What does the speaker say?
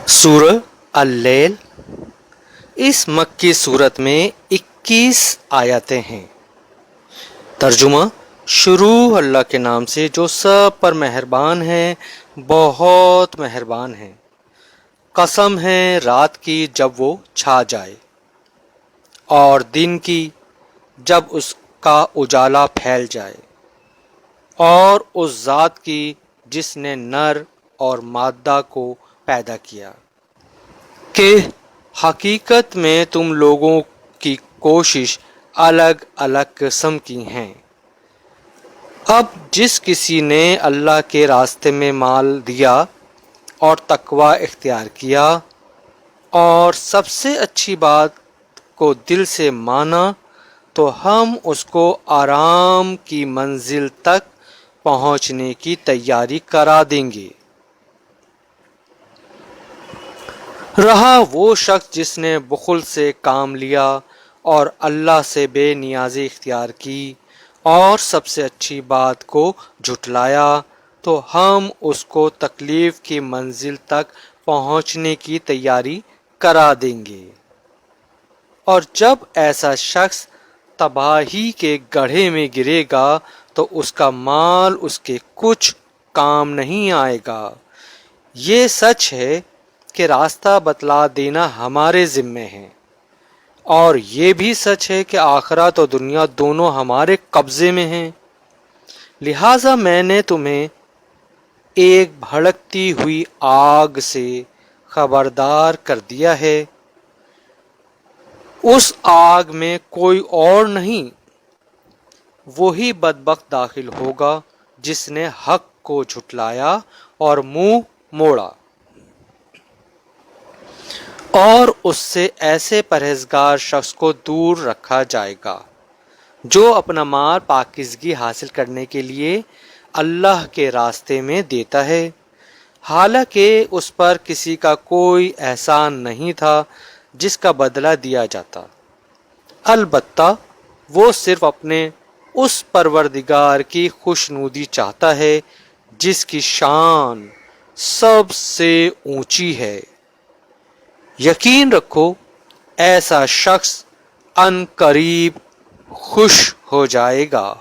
سورہ اللیل، اس مکی صورت میں 21 آیتیں ہیں۔ ترجمہ: شروع اللہ کے نام سے جو سب پر مہربان ہے، بہت مہربان ہے۔ قسم ہے رات کی جب وہ چھا جائے، اور دن کی جب اس کا اجالا پھیل جائے، اور اس ذات کی جس نے نر اور مادہ کو پیدا کیا، کہ حقیقت میں تم لوگوں کی کوشش الگ الگ قسم کی ہیں۔ اب جس کسی نے اللہ کے راستے میں مال دیا اور تقوی اختیار کیا اور سب سے اچھی بات کو دل سے مانا، تو ہم اس کو آرام کی منزل تک پہنچنے کی تیاری کرا دیں گے۔ رہا وہ شخص جس نے بخل سے کام لیا اور اللہ سے بے نیازی اختیار کی اور سب سے اچھی بات کو جھٹلایا، تو ہم اس کو تکلیف کی منزل تک پہنچنے کی تیاری کرا دیں گے۔ اور جب ایسا شخص تباہی کے گڑھے میں گرے گا تو اس کا مال اس کے کچھ کام نہیں آئے گا۔ یہ سچ ہے کہ راستہ بتلا دینا ہمارے ذمے ہے، اور یہ بھی سچ ہے کہ آخرت اور دنیا دونوں ہمارے قبضے میں ہیں۔ لہٰذا میں نے تمہیں ایک بھڑکتی ہوئی آگ سے خبردار کر دیا ہے۔ اس آگ میں کوئی اور نہیں، وہی بدبخت داخل ہوگا جس نے حق کو جھٹلایا اور منہ موڑا۔ اور اس سے ایسے پرہیزگار شخص کو دور رکھا جائے گا جو اپنا مال پاکیزگی حاصل کرنے کے لیے اللہ کے راستے میں دیتا ہے، حالانکہ اس پر کسی کا کوئی احسان نہیں تھا جس کا بدلہ دیا جاتا۔ البتہ وہ صرف اپنے اس پروردگار کی خوشنودی چاہتا ہے جس کی شان سب سے اونچی ہے۔ یقین رکھو ایسا شخص ان قریب خوش ہو جائے گا۔